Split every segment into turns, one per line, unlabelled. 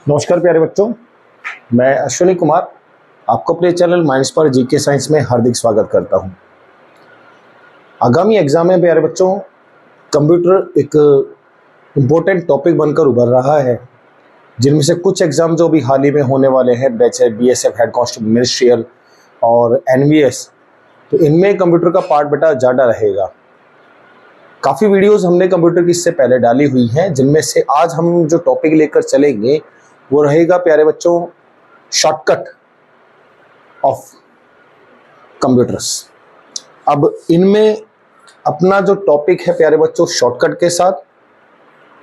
नमस्कार प्यारे बच्चों, मैं अश्विनी कुमार आपको अपने चैनल माइंड्स पर जीके साइंस में हार्दिक स्वागत करता हूं। आगामी एग्जाम में प्यारे बच्चों कंप्यूटर एक इम्पोर्टेंट टॉपिक बनकर उभर रहा है, जिनमें से कुछ एग्जाम जो भी हाल ही में होने वाले हैं, बीएसएफ हेड कांस्टेबल मिनिस्ट्रियल और एनवीएस, तो इनमें कंप्यूटर का पार्ट बेटा ज़्यादा रहेगा। काफ़ी वीडियोस हमने कंप्यूटर की इससे पहले डाली हुई हैं, जिनमें से आज हम जो टॉपिक लेकर चलेंगे वो रहेगा प्यारे बच्चों शॉर्टकट ऑफ कंप्यूटर्स। अब इनमें अपना जो टॉपिक है प्यारे बच्चों शॉर्टकट के साथ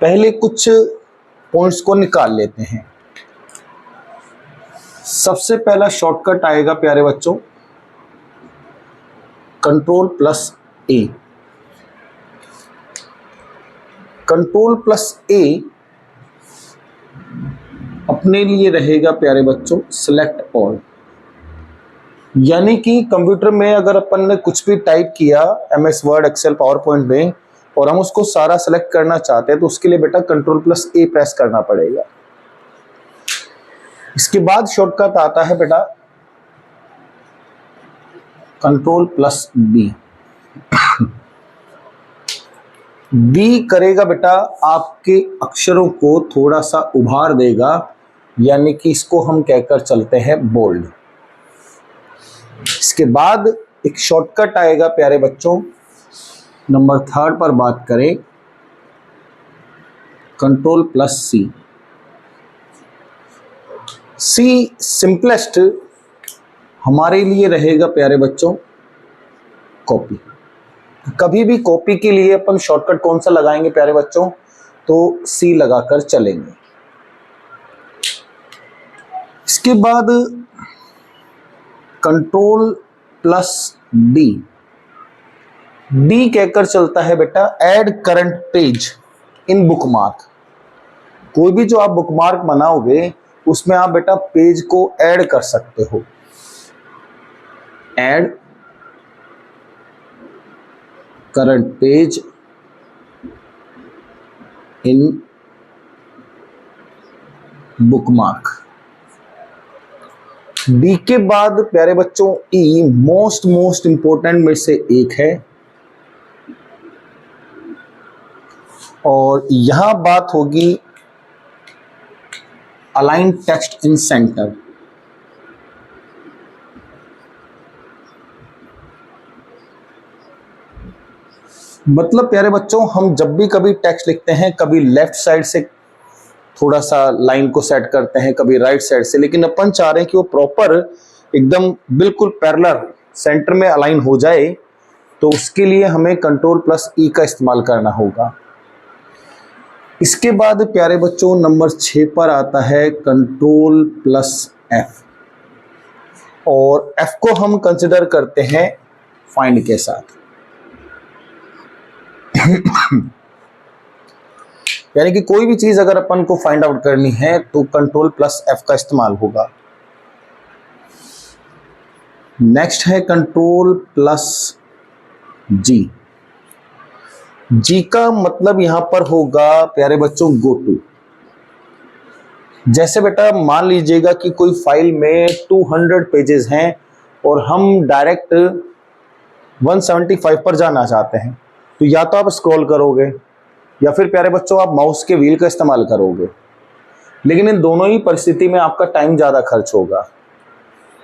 पहले कुछ पॉइंट्स को निकाल लेते हैं। सबसे पहला शॉर्टकट आएगा प्यारे बच्चों Ctrl+A। Ctrl+A अपने लिए रहेगा प्यारे बच्चों सिलेक्ट ऑल, यानी कि कंप्यूटर में अगर अपन ने कुछ भी टाइप किया MS Word, Excel, PowerPoint में और हम उसको सारा सेलेक्ट करना चाहते हैं तो उसके लिए बेटा Ctrl+A प्रेस करना पड़ेगा। इसके बाद शॉर्टकट आता है बेटा Ctrl+B। बी करेगा बेटा आपके अक्षरों को थोड़ा सा उभार देगा, यानी कि इसको हम कहकर चलते हैं बोल्ड। इसके बाद एक शॉर्टकट आएगा प्यारे बच्चों, नंबर 3 पर बात करें Ctrl+C। सी सिंपलेस्ट हमारे लिए रहेगा प्यारे बच्चों कॉपी। कभी भी कॉपी के लिए अपन शॉर्टकट कौन सा लगाएंगे प्यारे बच्चों, तो सी लगाकर चलेंगे। इसके बाद Ctrl+D। डी कहकर चलता है बेटा add current page in bookmark. कोई भी जो आप बुकमार्क बनाओगे उसमें आप बेटा पेज को ऐड कर सकते हो। Add current page in bookmark. D के बाद प्यारे बच्चों ई मोस्ट इंपोर्टेंट में से एक है, और यहां बात होगी अलाइन टेक्स्ट इन सेंटर। मतलब प्यारे बच्चों हम जब भी कभी टेक्स्ट लिखते हैं, कभी लेफ्ट साइड से थोड़ा सा लाइन को सेट करते हैं, कभी राइट साइड से, लेकिन अपन चाह रहे हैं कि वो प्रॉपर एकदम बिल्कुल पैरेलल सेंटर में अलाइन हो जाए, तो उसके लिए हमें Ctrl+E का इस्तेमाल करना होगा। इसके बाद प्यारे बच्चों नंबर 6 पर आता है Ctrl+F, और F को हम कंसिडर करते हैं फाइंड के साथ। यानी कि कोई भी चीज अगर अपन को फाइंड आउट करनी है तो Ctrl+F का इस्तेमाल होगा। नेक्स्ट है Ctrl+G। जी का मतलब यहां पर होगा प्यारे बच्चों गो टू। जैसे बेटा मान लीजिएगा कि कोई फाइल में 200 पेजेस हैं और हम डायरेक्ट 175 पर जाना चाहते हैं, तो या तो आप स्क्रॉल करोगे या फिर प्यारे बच्चों आप माउस के व्हील का इस्तेमाल करोगे, लेकिन इन दोनों ही परिस्थिति में आपका टाइम ज़्यादा खर्च होगा।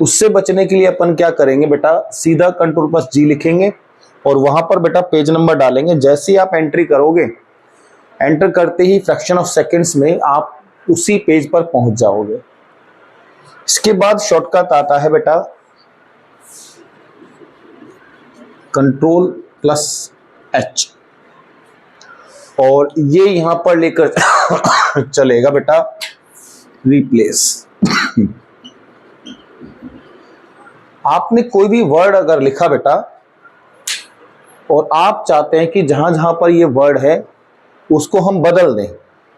उससे बचने के लिए अपन क्या करेंगे बेटा, सीधा Ctrl+G लिखेंगे और वहां पर बेटा पेज नंबर डालेंगे। जैसे ही आप एंट्री करोगे, एंटर करते ही फ्रैक्शन ऑफ सेकेंड्स में आप उसी पेज पर पहुंच जाओगे। इसके बाद शॉर्टकट आता है बेटा Ctrl+H, और ये यहां पर लेकर चलेगा बेटा रिप्लेस। आपने कोई भी वर्ड अगर लिखा बेटा और आप चाहते हैं कि जहां जहां पर ये वर्ड है उसको हम बदल दें,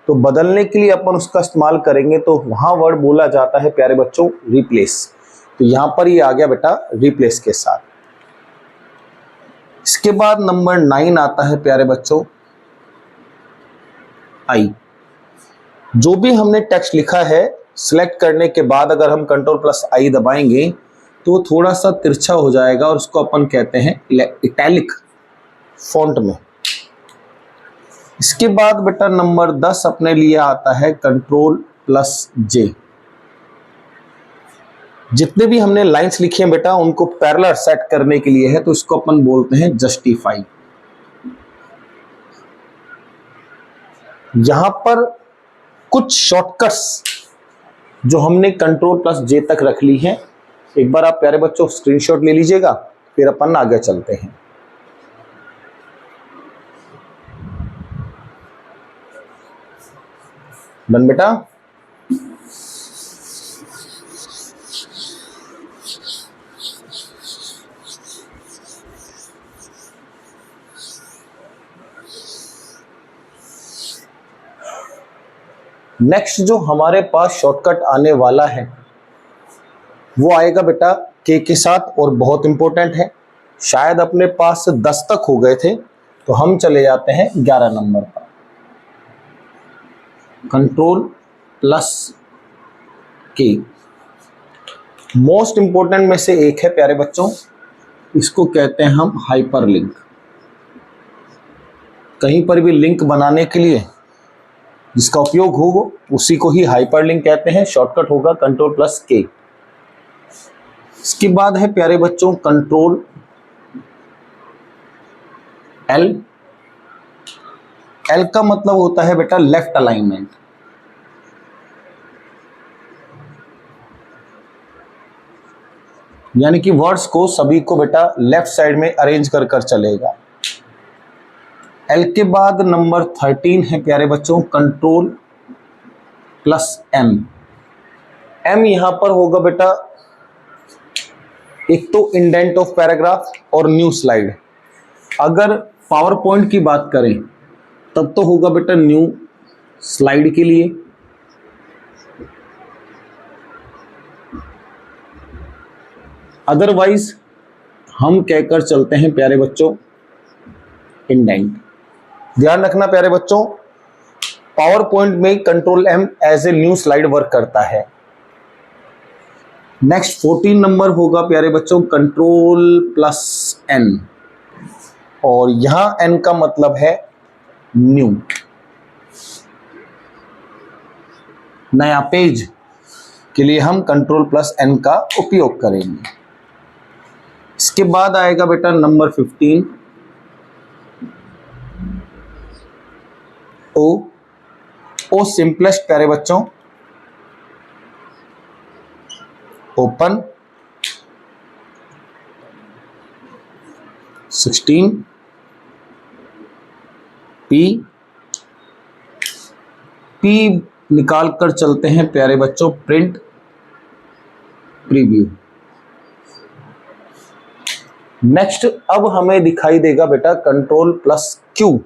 तो बदलने के लिए अपन उसका इस्तेमाल करेंगे, तो वहां वर्ड बोला जाता है प्यारे बच्चों रिप्लेस। तो यहां पर ये आ गया बेटा रिप्लेस के साथ। इसके बाद नंबर 9 आता है प्यारे बच्चों आई। जो भी हमने टेक्स्ट लिखा है सिलेक्ट करने के बाद अगर हम Ctrl+I दबाएंगे तो थोड़ा सा तिरछा हो जाएगा और उसको अपन कहते हैं इटैलिक फॉन्ट में। इसके बाद बेटा नंबर 10 अपने लिए आता है Ctrl+J। जितने भी हमने लाइंस लिखी हैं बेटा उनको पैरेलल सेट करने के लिए है, तो इसको अपन बोलते हैं जस्टिफाई। यहां पर कुछ शॉर्टकट्स जो हमने Ctrl+J तक रख ली हैं, एक बार आप प्यारे बच्चों स्क्रीनशॉट ले लीजिएगा, फिर अपन आगे चलते हैं। डन बेटा। नेक्स्ट जो हमारे पास शॉर्टकट आने वाला है वो आएगा बेटा के साथ, और बहुत इंपॉर्टेंट है। शायद अपने पास 10 तक हो गए थे, तो हम चले जाते हैं 11 नंबर पर। Ctrl+K मोस्ट इंपॉर्टेंट में से एक है प्यारे बच्चों, इसको कहते हैं हम हाइपरलिंक। कहीं पर भी लिंक बनाने के लिए जिसका उपयोग हो उसी को ही हाइपरलिंक कहते हैं। शॉर्टकट होगा Ctrl+K। इसके बाद है प्यारे बच्चों Ctrl+L। L का मतलब होता है बेटा लेफ्ट अलाइनमेंट। यानी कि वर्ड्स को सभी को बेटा लेफ्ट साइड में अरेंज कर कर चलेगा। L के बाद नंबर 13 है प्यारे बच्चों Ctrl+M। M यहां पर होगा बेटा एक तो इंडेंट ऑफ पैराग्राफ और न्यू स्लाइड। अगर पावर पॉइंट की बात करें तब तो होगा बेटा न्यू स्लाइड के लिए। अदरवाइज हम कहकर चलते हैं प्यारे बच्चों इंडेंट। ध्यान रखना प्यारे बच्चों, पावर पॉइंट में Ctrl+M as a new slide work करता है। नेक्स्ट 14 नंबर होगा प्यारे बच्चों Ctrl+N, और यहां N का मतलब है न्यू, नया पेज के लिए हम Ctrl+N का उपयोग करेंगे। इसके बाद आएगा बेटा नंबर 15 ओ सिंपलेस्ट प्यारे बच्चों ओपन 16 पी निकाल कर चलते हैं प्यारे बच्चों प्रिंट प्रीव्यू। नेक्स्ट अब हमें दिखाई देगा बेटा Ctrl+Q,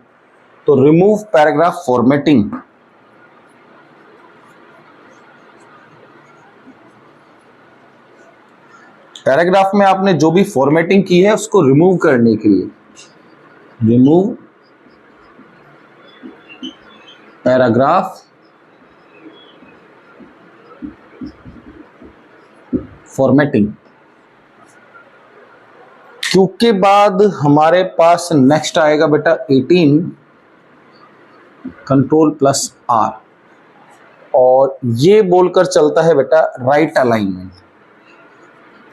तो रिमूव पैराग्राफ फॉर्मेटिंग। पैराग्राफ में आपने जो भी फॉर्मेटिंग की है उसको रिमूव करने के लिए रिमूव पैराग्राफ फॉर्मेटिंग। क्यू के बाद हमारे पास नेक्स्ट आएगा बेटा 18 Ctrl+R, और ये बोलकर चलता है बेटा राइट अलाइनमेंट।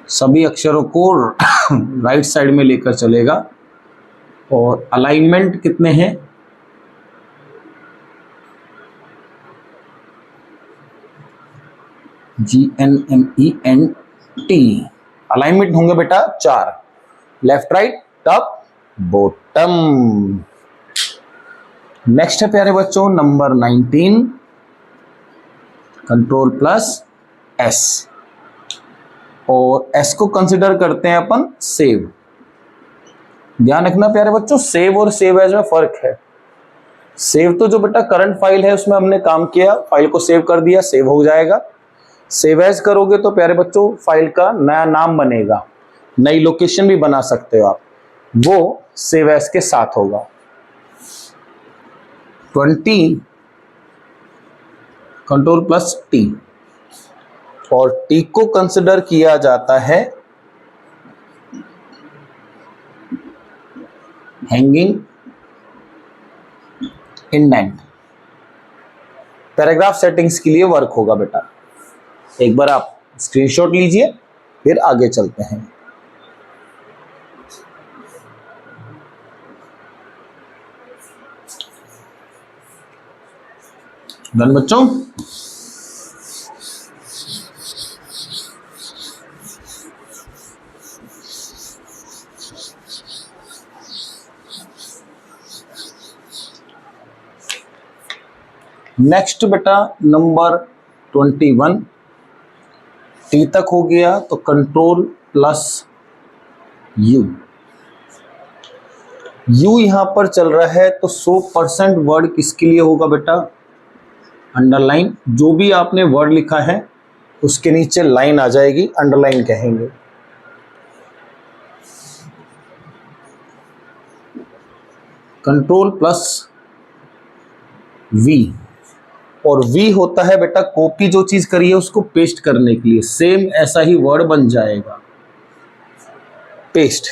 सभी अक्षरों को राइट साइड में लेकर चलेगा। और अलाइनमेंट कितने हैं? GNMENT अलाइनमेंट होंगे बेटा 4, left right top bottom. Next है प्यारे बच्चों नंबर 19 Ctrl+S, और S को कंसिडर करते हैं अपन सेव। ध्यान रखना प्यारे बच्चों, सेव और सेव एज में फर्क है। सेव तो जो बेटा करंट फाइल है उसमें हमने काम किया, फाइल को सेव कर दिया, सेव हो जाएगा। सेव एज करोगे तो प्यारे बच्चों फाइल का नया नाम बनेगा, नई लोकेशन भी बना सकते हो आप, वो सेव एज के साथ होगा। 20 कंट्रोल प्लस टी, और टी को कंसिडर किया जाता है हैंगिंग इंडेंट। पैराग्राफ सेटिंग्स के लिए वर्क होगा बेटा, एक बार आप स्क्रीनशॉट लीजिए, फिर आगे चलते हैं। डन बच्चों? नेक्स्ट बेटा नंबर 21, टी तक हो गया, तो कंट्रोल प्लस यू। यू यहां पर चल रहा है, तो 100% वर्ड किसके लिए होगा बेटा? अंडरलाइन। जो भी आपने वर्ड लिखा है उसके नीचे लाइन आ जाएगी, अंडरलाइन कहेंगे। कंट्रोल प्लस वी, और वी होता है बेटा कॉपी, जो चीज करी है उसको पेस्ट करने के लिए। सेम ऐसा ही वर्ड बन जाएगा, पेस्ट।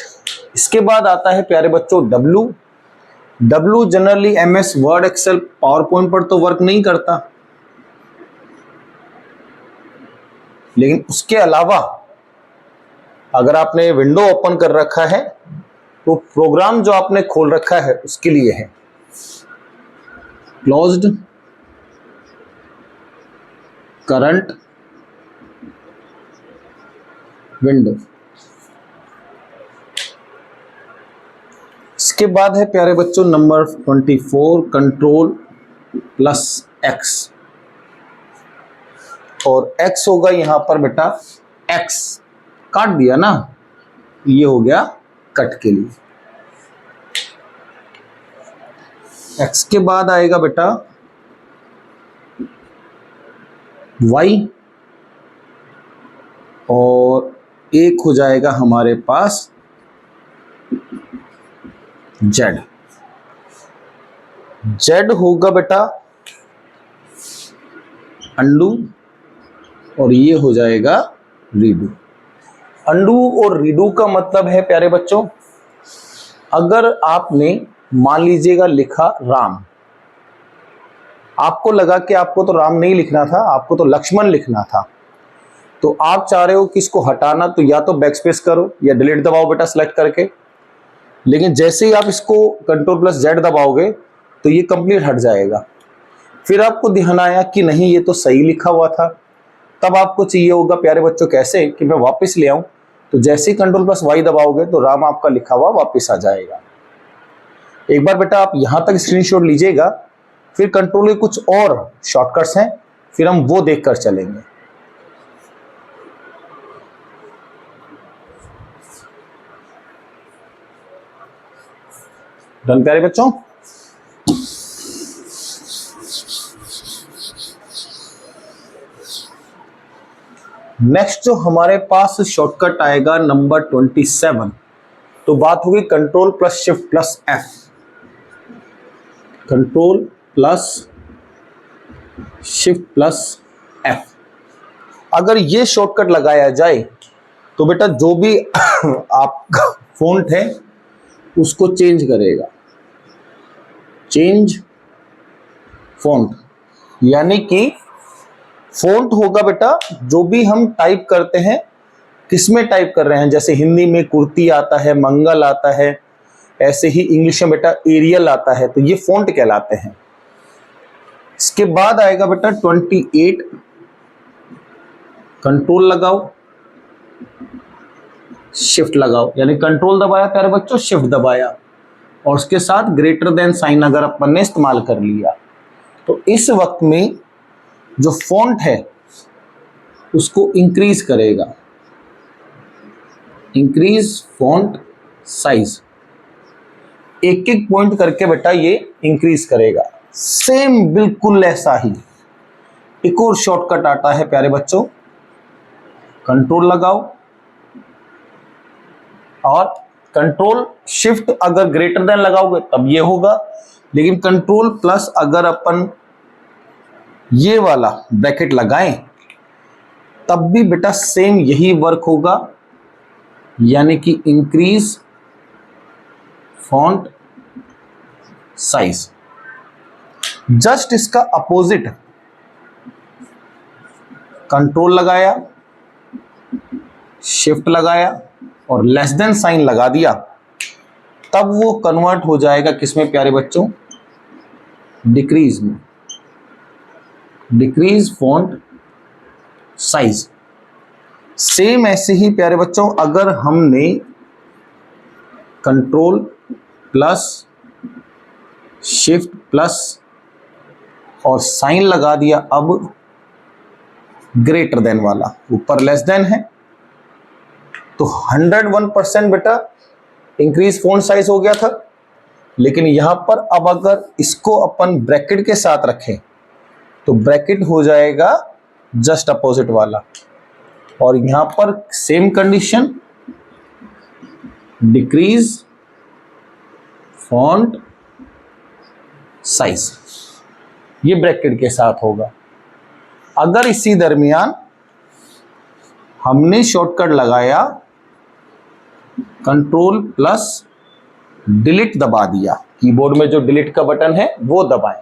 इसके बाद आता है प्यारे बच्चों W. W generally MS Word, Excel, PowerPoint पर तो वर्क नहीं करता, लेकिन उसके अलावा अगर आपने विंडो ओपन कर रखा है तो प्रोग्राम जो आपने खोल रखा है उसके लिए है क्लोज्ड करंट विंडो। इसके बाद है प्यारे बच्चों नंबर 24, कंट्रोल प्लस एक्स, और एक्स होगा यहां पर बेटा एक्स, काट दिया ना, ये हो गया कट के लिए। एक्स के बाद आएगा बेटा वाई, और एक हो जाएगा हमारे पास जेड। जेड होगा बेटा अंडू, और ये हो जाएगा रीडू। अंडू और रीडू का मतलब है प्यारे बच्चों, अगर आपने मान लीजिएगा लिखा राम, आपको लगा कि आपको तो राम नहीं लिखना था, आपको तो लक्ष्मण लिखना था, तो आप चाह रहे हो कि इसको हटाना, तो या तो बैकस्पेस करो या डिलीट दबाओ बेटा सेलेक्ट करके। लेकिन जैसे ही आप इसको कंट्रोल प्लस जेड दबाओगे तो ये कंप्लीट हट जाएगा। फिर आपको ध्यान आया कि नहीं ये तो सही लिखा हुआ था, तब आपको चाहिए होगा प्यारे बच्चों कैसे कि मैं वापस ले आऊं, तो जैसे ही कंट्रोल प्लस वाई दबाओगे तो राम आपका लिखा हुआ वापस आ जाएगा। एक बार बेटा आप यहां तक स्क्रीनशॉट लीजिएगा, फिर कंट्रोल के कुछ और शॉर्टकट्स हैं, फिर हम वो देखकर चलेंगे। डन प्यारे बच्चों? नेक्स्ट जो हमारे पास शॉर्टकट आएगा नंबर 27, तो बात होगी control plus shift plus F. Control plus shift plus F, अगर ये शॉर्टकट लगाया जाए तो बेटा जो भी आपका फॉन्ट है उसको चेंज करेगा। चेंज फॉन्ट, यानी कि फॉन्ट होगा बेटा जो भी हम टाइप करते हैं, किसमें टाइप कर रहे हैं, जैसे हिंदी में कुर्ती आता है, मंगल आता है, ऐसे ही इंग्लिश में बेटा एरियल आता है, तो ये फॉन्ट कहलाते हैं। इसके बाद आएगा बेटा 28, कंट्रोल लगाओ शिफ्ट लगाओ, यानी कंट्रोल दबाया प्यारे बच्चों, शिफ्ट दबाया, और उसके साथ ग्रेटर देन साइन अगर अपन ने इस्तेमाल कर लिया, तो इस वक्त में जो फॉन्ट है उसको इंक्रीज करेगा, इंक्रीज फॉन्ट साइज, एक एक पॉइंट करके बेटा ये इंक्रीज करेगा। सेम बिल्कुल ऐसा ही एक और शॉर्टकट आता है प्यारे बच्चों, कंट्रोल लगाओ और कंट्रोल शिफ्ट अगर ग्रेटर देन लगाओगे तब ये होगा, लेकिन कंट्रोल प्लस अगर अपन ये वाला ब्रैकेट लगाएं तब भी बेटा सेम यही वर्क होगा, यानी कि इंक्रीज फॉन्ट साइज। जस्ट इसका अपोजिट, कंट्रोल लगाया, शिफ्ट लगाया और लेस देन साइन लगा दिया, तब वो कन्वर्ट हो जाएगा किसमें प्यारे बच्चों? डिक्रीज में, डिक्रीज फॉन्ट साइज। सेम ऐसे ही प्यारे बच्चों अगर हमने कंट्रोल प्लस शिफ्ट प्लस और साइन लगा दिया, अब ग्रेटर देन वाला, ऊपर लेस देन है तो 101% बेटा इंक्रीज फॉन्ट साइज हो गया था। लेकिन यहां पर अब अगर इसको अपन ब्रैकेट के साथ रखें तो ब्रैकेट हो जाएगा जस्ट अपोजिट वाला, और यहां पर same condition, decrease font size, ये ब्रैकेट के साथ होगा। अगर इसी दरमियान हमने शॉर्टकट लगाया, कंट्रोल प्लस डिलीट दबा दिया, कीबोर्ड में जो डिलीट का बटन है वो दबाएं,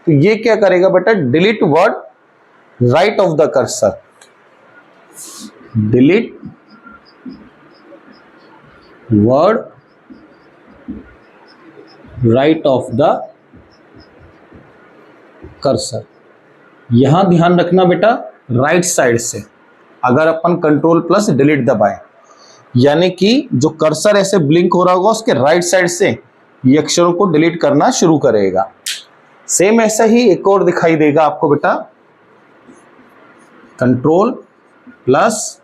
तो ये क्या करेगा बेटा? Delete word right of the cursor, delete word right of the cursor. यहां ध्यान रखना बेटा, राइट साइड से अगर अपन कंट्रोल प्लस डिलीट दबाएं, यानी कि जो कर्सर ऐसे ब्लिंक हो रहा होगा उसके राइट साइड से ये अक्षरों को डिलीट करना शुरू करेगा। सेम ऐसा ही एक और दिखाई देगा आपको बेटा, कंट्रोल प्लस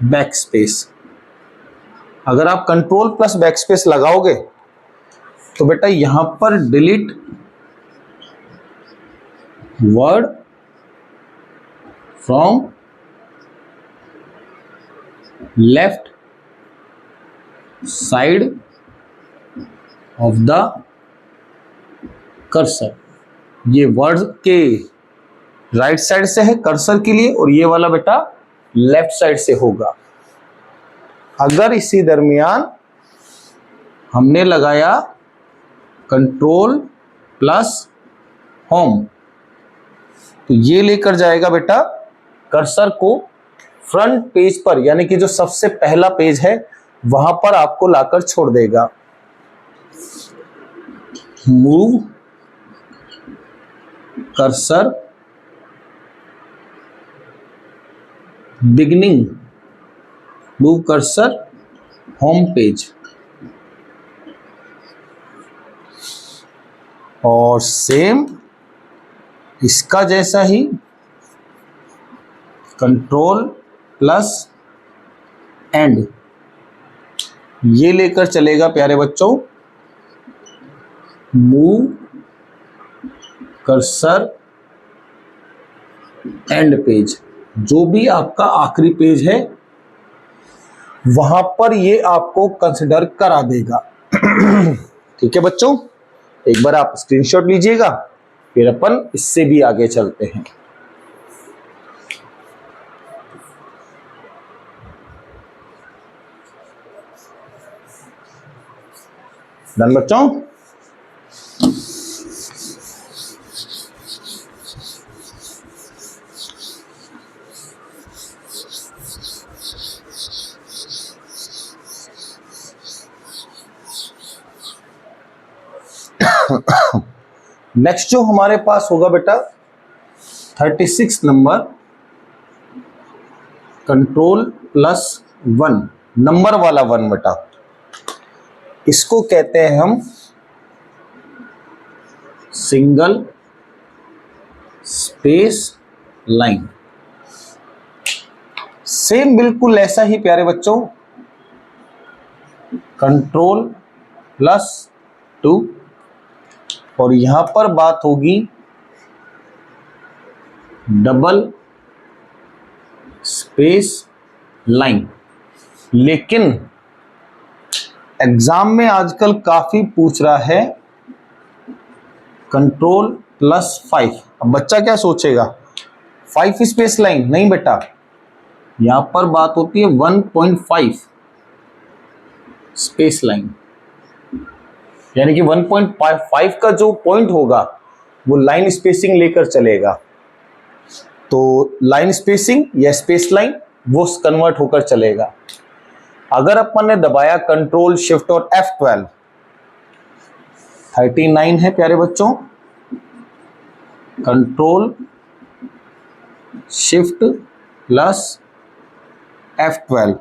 बैक स्पेस। अगर आप कंट्रोल प्लस बैक स्पेस लगाओगे तो बेटा यहां पर delete word from left side of the cursor, ये वर्ड के राइट साइड से है कर्सर के लिए, और ये वाला बेटा लेफ्ट साइड से होगा। अगर इसी दरमियान हमने लगाया कंट्रोल प्लस होम, तो ये लेकर जाएगा बेटा कर्सर को फ्रंट पेज पर, यानी कि जो सबसे पहला पेज है वहां पर आपको लाकर छोड़ देगा। Move cursor beginning, move cursor home page, और सेम इसका जैसा ही कंट्रोल प्लस एंड, ये लेकर चलेगा प्यारे बच्चों मूव कर्सर एंड पेज, जो भी आपका आखिरी पेज है वहां पर ये आपको कंसिडर करा देगा। ठीक है बच्चों, एक बार आप स्क्रीनशॉट लीजिएगा, फिर अपन इससे भी आगे चलते हैं। डन बच्चों? नेक्स्ट जो हमारे पास होगा बेटा 36 नंबर, कंट्रोल प्लस 1, नंबर वाला 1 बेटा, इसको कहते हैं हम सिंगल स्पेस लाइन। सेम बिल्कुल ऐसा ही प्यारे बच्चों, कंट्रोल प्लस 2, और यहां पर बात होगी डबल स्पेस लाइन। लेकिन एग्जाम में आजकल काफी पूछ रहा है कंट्रोल +5। अब बच्चा क्या सोचेगा, 5 स्पेस लाइन, नहीं बेटा, यहां पर बात होती है 1.5 स्पेस लाइन, यानी कि 1.5 का जो पॉइंट होगा वो लाइन स्पेसिंग लेकर चलेगा। तो लाइन स्पेसिंग या स्पेस लाइन वो कन्वर्ट होकर चलेगा। अगर अपन ने दबाया कंट्रोल शिफ्ट और F12, 39 है प्यारे बच्चों, कंट्रोल शिफ्ट प्लस F12,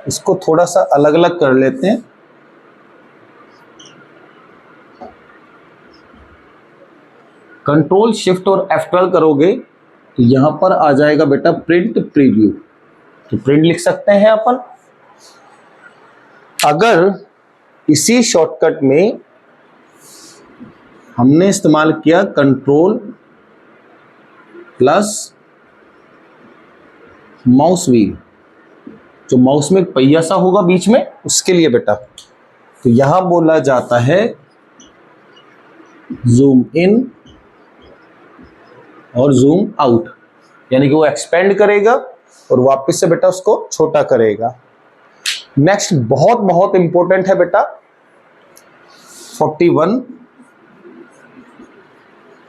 इसको थोड़ा सा अलग अलग कर लेते हैं। कंट्रोल शिफ्ट और F12 करोगे तो यहां पर आ जाएगा बेटा प्रिंट प्रीव्यू, तो प्रिंट लिख सकते हैं अपन। अगर इसी शॉर्टकट में हमने इस्तेमाल किया कंट्रोल प्लस माउस व्हील, जो माउस में एक पहिया सा होगा बीच में, उसके लिए बेटा, तो यहां बोला जाता है जूम इन और जूम आउट, यानी कि वो एक्सपेंड करेगा और वापस से बेटा उसको छोटा करेगा। नेक्स्ट बहुत बहुत इंपॉर्टेंट है बेटा 41,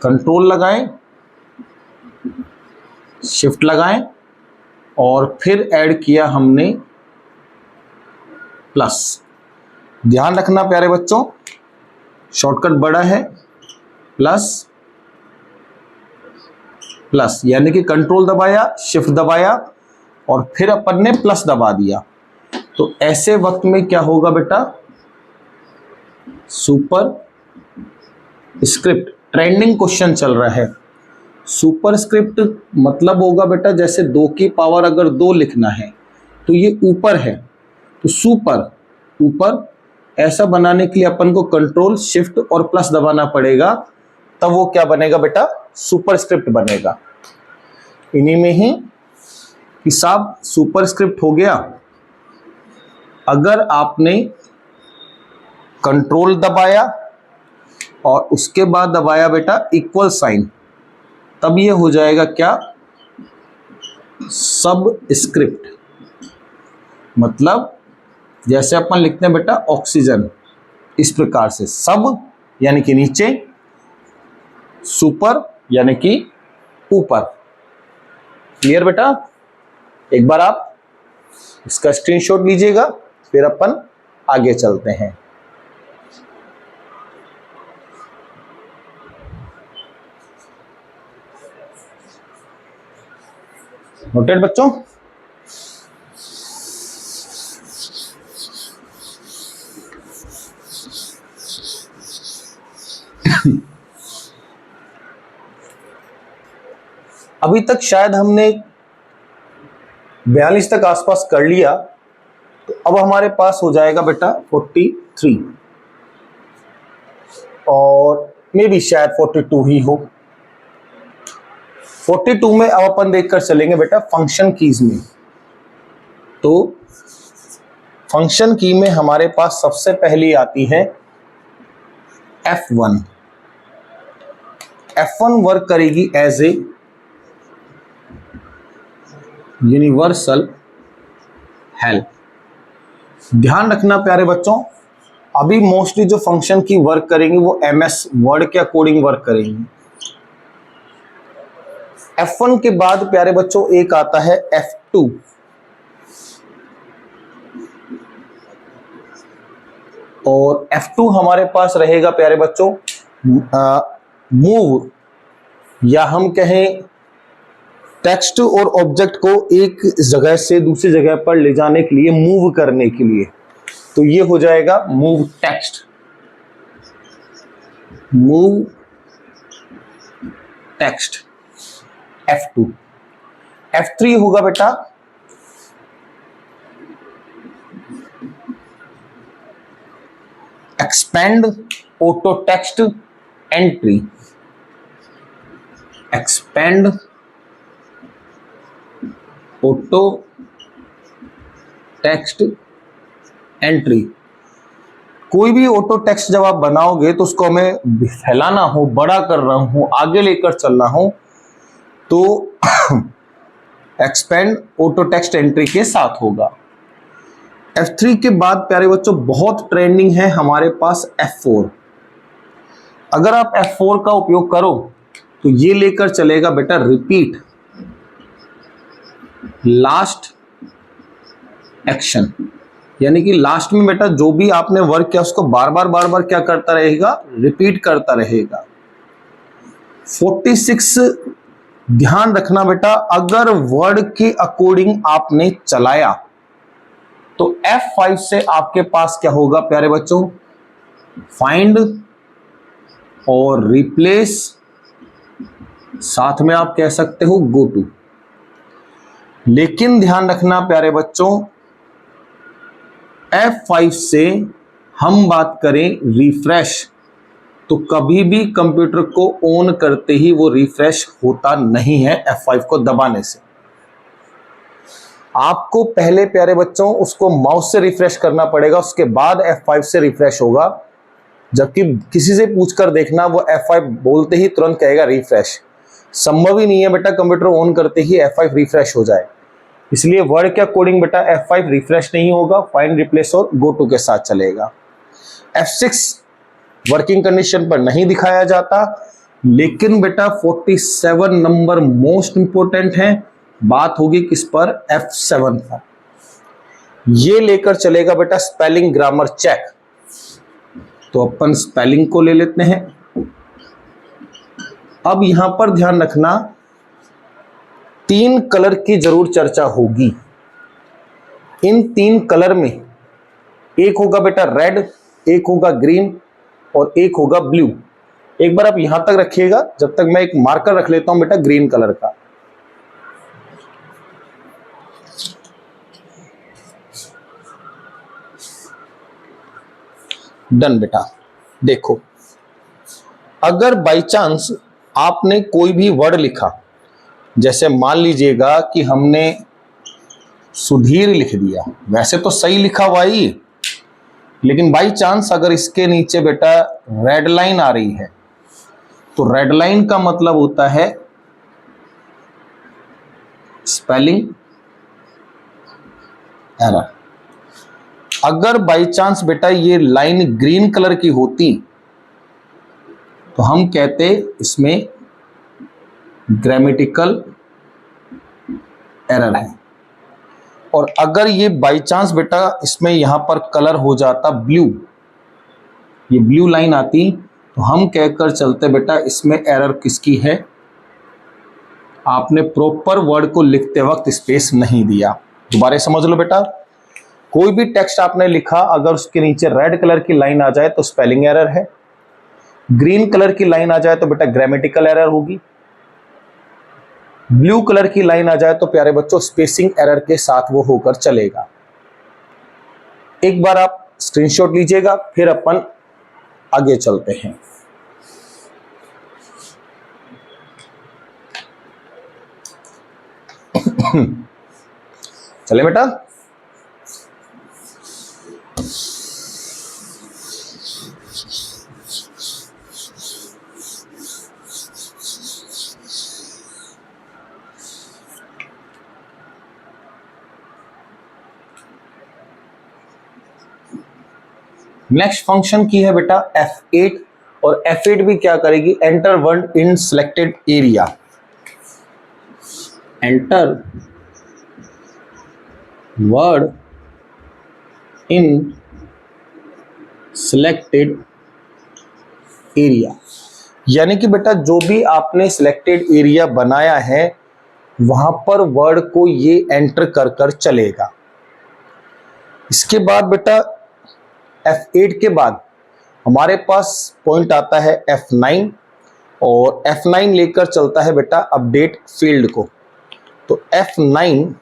कंट्रोल लगाएं, शिफ्ट लगाएं और फिर ऐड किया हमने प्लस। ध्यान रखना प्यारे बच्चों, शॉर्टकट बड़ा है, प्लस प्लस, यानी कि कंट्रोल दबाया, शिफ्ट दबाया और फिर अपन ने प्लस दबा दिया। तो ऐसे वक्त में क्या होगा बेटा, सुपर स्क्रिप्ट, ट्रेंडिंग क्वेश्चन चल रहा है। सुपर स्क्रिप्ट मतलब होगा बेटा, जैसे 2 की पावर अगर 2 लिखना है तो ये ऊपर है, तो सुपर ऊपर, ऐसा बनाने के लिए अपन को कंट्रोल शिफ्ट और प्लस दबाना पड़ेगा, तब वो क्या बनेगा बेटा, सुपर स्क्रिप्ट बनेगा। इन्हीं में ही हिसाब सुपर स्क्रिप्ट हो गया। अगर आपने कंट्रोल दबाया और उसके बाद दबाया बेटा इक्वल साइन, तब ये हो जाएगा क्या, सब स्क्रिप्ट। मतलब जैसे अपन लिखते हैं बेटा ऑक्सीजन, इस प्रकार से सब यानी कि नीचे, सुपर यानी कि ऊपर। क्लियर बेटा, एक बार आप इसका स्क्रीनशॉट लीजिएगा, फिर अपन आगे चलते हैं। नोटेड बच्चों, अभी तक शायद हमने 42 तक आसपास कर लिया, तो अब हमारे पास हो जाएगा बेटा 43 और मे भी शायद 42 ही हो। 42 में अब अपन देखकर चलेंगे बेटा फंक्शन कीज में। तो फंक्शन की में हमारे पास सबसे पहली आती है F1। F1 वर्क करेगी एज ए यूनिवर्सल हेल्प। ध्यान रखना प्यारे बच्चों, अभी मोस्टली जो फंक्शन की वर्क करेंगी वो MS वर्ड के अकॉर्डिंग वर्क करेंगी। F1 के बाद प्यारे बच्चों एक आता है F2। और F2 हमारे पास रहेगा प्यारे बच्चों मूव, या हम कहें टेक्स्ट और ऑब्जेक्ट को एक जगह से दूसरी जगह पर ले जाने के लिए, मूव करने के लिए, तो ये हो जाएगा move text, move text F2। F3 होगा बेटा expand auto text entry, expand auto text entry. कोई भी ऑटो टेक्स्ट जब आप बनाओगे तो उसको हमें फैलाना हो, बड़ा कर रहा हूं, आगे लेकर चलना हो, तो एक्सपेंड ऑटो टेक्स्ट एंट्री के साथ होगा। F3 के बाद प्यारे बच्चों बहुत ट्रेंडिंग है हमारे पास F4। अगर आप F4 का उपयोग करो तो ये लेकर चलेगा बेटा रिपीट लास्ट एक्शन, यानी कि लास्ट में बेटा जो भी आपने वर्क किया उसको बार बार क्या करता रहेगा, रिपीट करता रहेगा। 46 ध्यान रखना बेटा, अगर वर्ड के अकॉर्डिंग आपने चलाया तो F5 से आपके पास क्या होगा प्यारे बच्चों, फाइंड और रिप्लेस, साथ में आप कह सकते हो गो टू। लेकिन ध्यान रखना प्यारे बच्चों, F5 से हम बात करें रिफ्रेश, तो कभी भी कंप्यूटर को ऑन करते ही वो रिफ्रेश होता नहीं है F5 को दबाने से। आपको पहले प्यारे बच्चों उसको माउस से रिफ्रेश करना पड़ेगा, उसके बाद F5 से रिफ्रेश होगा। जबकि किसी से पूछकर देखना, वो F5 बोलते ही तुरंत कहेगा रिफ्रेश। संभव ही नहीं है बेटा कंप्यूटर ऑन करते ही F5 रिफ्रेश हो जाए। इसलिए वर्ड के अकॉर्डिंग बेटा F5 रिफ्रेश नहीं होगा, फाइंड रिप्लेस और गो टू के साथ चलेगा। F6 वर्किंग कंडीशन पर नहीं दिखाया जाता, लेकिन बेटा 47 नंबर मोस्ट इंपोर्टेंट है। बात होगी किस पर, F7 पर। ये लेकर चलेगा बेटा स्पेलिंग ग्रामर चेक। तो अपन स्पेलिंग को ले लेते हैं। अब यहां पर ध्यान रखना, 3 कलर की जरूर चर्चा होगी। इन 3 कलर में एक होगा बेटा रेड, एक होगा ग्रीन और एक होगा ब्लू। एक बार आप यहां तक रखिएगा, जब तक मैं एक मार्कर रख लेता हूं बेटा ग्रीन कलर का। डन बेटा। देखो, अगर बाई चांस आपने कोई भी वर्ड लिखा, जैसे मान लीजिएगा कि हमने सुधीर लिख दिया, वैसे तो सही लिखा हुआ ही, लेकिन बाई चांस अगर इसके नीचे बेटा रेड लाइन आ रही है, तो रेड लाइन का मतलब होता है स्पेलिंग एरर। अगर बाई चांस बेटा ये लाइन ग्रीन कलर की होती तो हम कहते इसमें ग्रामेटिकल एरर है। और अगर ये बाई चांस बेटा इसमें यहां पर कलर हो जाता ब्लू, ये ब्लू लाइन आती, तो हम कहकर चलते बेटा इसमें एरर किसकी है, आपने प्रॉपर वर्ड को लिखते वक्त स्पेस नहीं दिया। दोबारा समझ लो बेटा, कोई भी टेक्स्ट आपने लिखा, अगर उसके नीचे रेड कलर की लाइन आ जाए तो स्पेलिंग एरर है, ग्रीन कलर की लाइन आ जाए तो बेटा ग्रामेटिकल एरर होगी, ब्लू कलर की लाइन आ जाए तो प्यारे बच्चों स्पेसिंग एरर के साथ वो होकर चलेगा। एक बार आप स्क्रीनशॉट लीजिएगा, फिर अपन आगे चलते हैं। चले बेटा। नेक्स्ट फंक्शन की है बेटा F8, और F8 भी क्या करेगी, enter word in selected area. Enter word in selected area, यानी कि बेटा जो भी आपने सिलेक्टेड एरिया बनाया है वहां पर वर्ड को ये एंटर कर कर चलेगा। इसके बाद बेटा F8 के बाद हमारे पास पॉइंट आता है F9, और F9 लेकर चलता है बेटा अपडेट फील्ड को। तो F9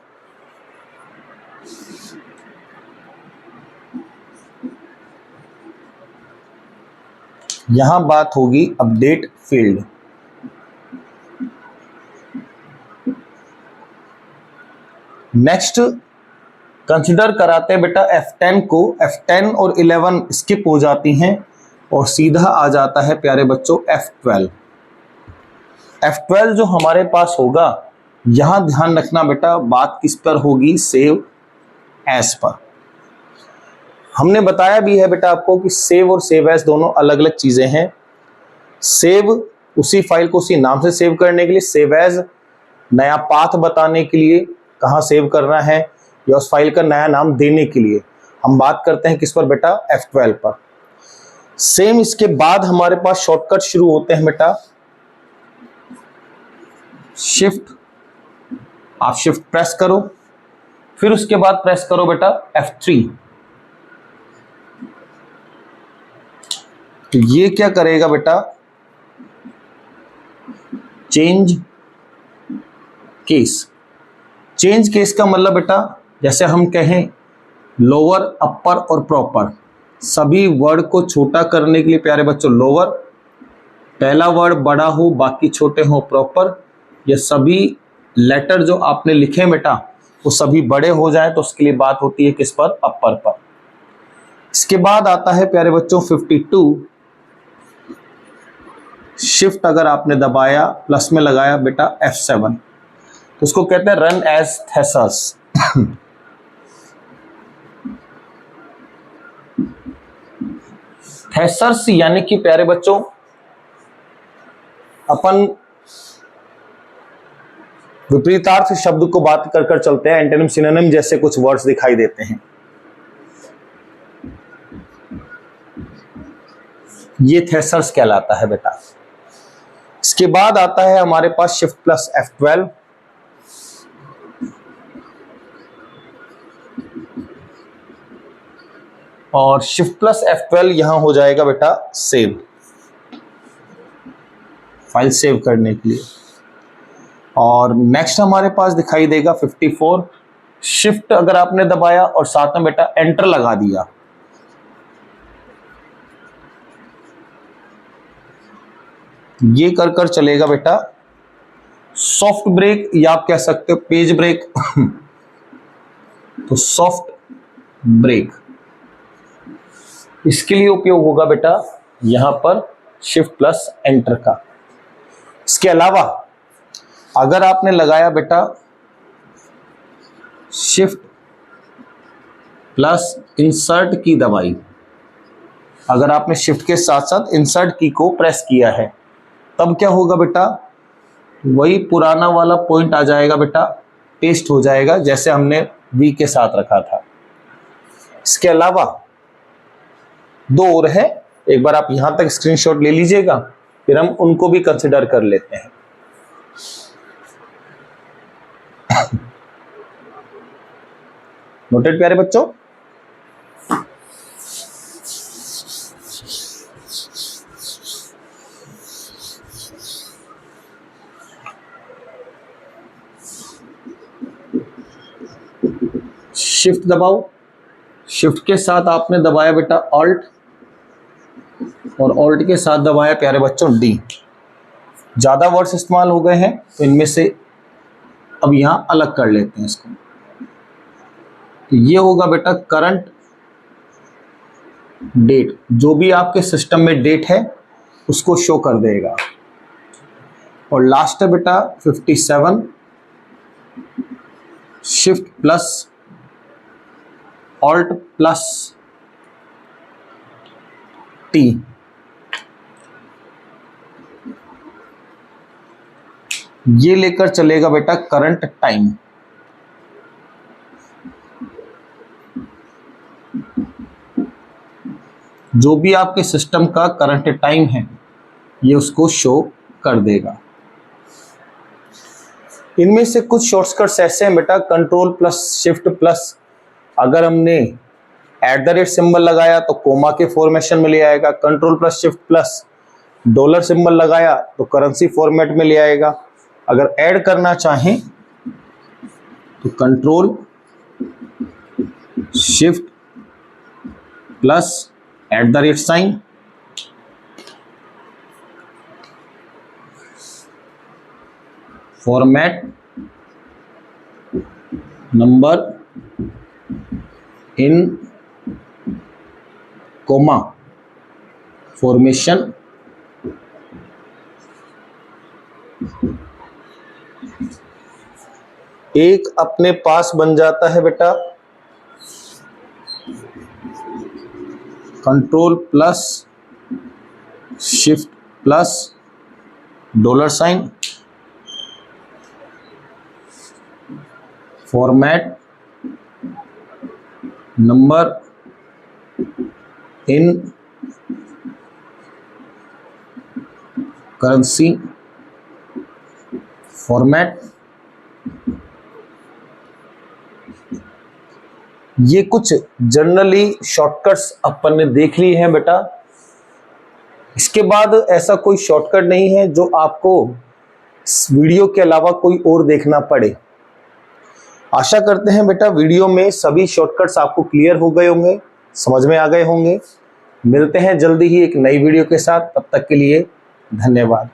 यहां बात होगी अपडेट फील्ड। नेक्स्ट कंसिडर कराते हैं बेटा F10 को, F10 और 11 स्किप हो जाती हैं और सीधा आ जाता है प्यारे बच्चों F12। F12 जो हमारे पास होगा, यहां ध्यान रखना बेटा बात किस पर होगी, सेव एज पर। हमने बताया भी है बेटा आपको कि सेव और सेव एज दोनों अलग अलग चीजें हैं। सेव उसी फाइल को उसी नाम से सेव करने के लिए, सेव एज नया पाथ बताने के लिए कहाँ सेव करना है या उस फाइल का नया नाम देने के लिए। हम बात करते हैं किस पर बेटा, F12 पर। सेम इसके बाद हमारे पास शॉर्टकट शुरू होते हैं बेटा, शिफ्ट, आप शिफ्ट प्रेस करो, फिर उसके बाद प्रेस करो बेटा F3। तो ये क्या करेगा बेटा, चेंज केस। चेंज केस का मतलब बेटा जैसे हम कहें लोअर, अपर और प्रॉपर, सभी वर्ड को छोटा करने के लिए प्यारे बच्चों लोअर, पहला वर्ड बड़ा हो बाकी छोटे हो प्रॉपर, ये सभी लेटर जो आपने लिखे बेटा वो सभी बड़े हो जाए तो उसके लिए बात होती है किस पर, अपर पर। इसके बाद आता है प्यारे बच्चों 52। शिफ्ट अगर आपने दबाया प्लस में लगाया बेटा F7, तो उसको कहते हैं रन एज थेसस। थेसर्स यानी कि प्यारे बच्चों अपन विपरीतार्थ शब्द को बात कर कर चलते हैं, एंटोनिम सिनोनिम जैसे कुछ वर्ड्स दिखाई देते हैं। ये थेसर्स कहलाता है बेटा। इसके बाद आता है हमारे पास शिफ्ट प्लस F12, और शिफ्ट प्लस F12 यहां हो जाएगा बेटा सेव, फाइल सेव करने के लिए। और नेक्स्ट हमारे पास दिखाई देगा 54। शिफ्ट अगर आपने दबाया और साथ में बेटा एंटर लगा दिया, ये कर कर चलेगा बेटा सॉफ्ट ब्रेक, या आप कह सकते हो पेज ब्रेक। तो सॉफ्ट ब्रेक इसके लिए उपयोग होगा बेटा यहां पर शिफ्ट प्लस एंटर का। इसके अलावा अगर आपने लगाया बेटा शिफ्ट प्लस इंसर्ट की दबाई, अगर आपने शिफ्ट के साथ साथ इंसर्ट की को प्रेस किया है, तब क्या होगा बेटा, वही पुराना वाला पॉइंट आ जाएगा बेटा, पेस्ट हो जाएगा जैसे हमने वी के साथ रखा था। इसके अलावा दो और है, एक बार आप यहां तक स्क्रीनशॉट ले लीजिएगा, फिर हम उनको भी कंसिडर कर लेते हैं। नोटेड प्यारे बच्चों। शिफ्ट दबाओ, शिफ्ट के साथ आपने दबाया बेटा ऑल्ट, और ऑल्ट के साथ दबाया प्यारे बच्चों डी। ज्यादा वर्ड्स इस्तेमाल हो गए हैं तो इनमें से अब यहां अलग कर लेते हैं इसको। तो ये होगा बेटा करंट डेट, जो भी आपके सिस्टम में डेट है उसको शो कर देगा। और लास्ट है बेटा 57। Shift plus alt plus T, ये लेकर चलेगा बेटा करंट टाइम। जो भी आपके सिस्टम का करंट टाइम है ये उसको शो कर देगा। इनमें से कुछ शॉर्टकट्स ऐसे हैं बेटा, कंट्रोल प्लस शिफ्ट प्लस, अगर हमने @ सिंबल लगाया तो कोमा के फॉर्मेशन में ले आएगा। Control plus shift plus dollar symbol लगाया तो करेंसी फॉर्मेट में ले आएगा। अगर ऐड करना चाहें तो control shift plus @ format number in comma formation एक अपने पास बन जाता है बेटा control plus shift plus $, format number in currency format. ये कुछ जनरली शॉर्टकट्स अपन ने देख ली हैं बेटा। इसके बाद ऐसा कोई शॉर्टकट नहीं है जो आपको इस वीडियो के अलावा कोई और देखना पड़े। आशा करते हैं बेटा वीडियो में सभी शॉर्टकट्स आपको क्लियर हो गए होंगे, समझ में आ गए होंगे। मिलते हैं जल्दी ही एक नई वीडियो के साथ, तब तक के लिए धन्यवाद।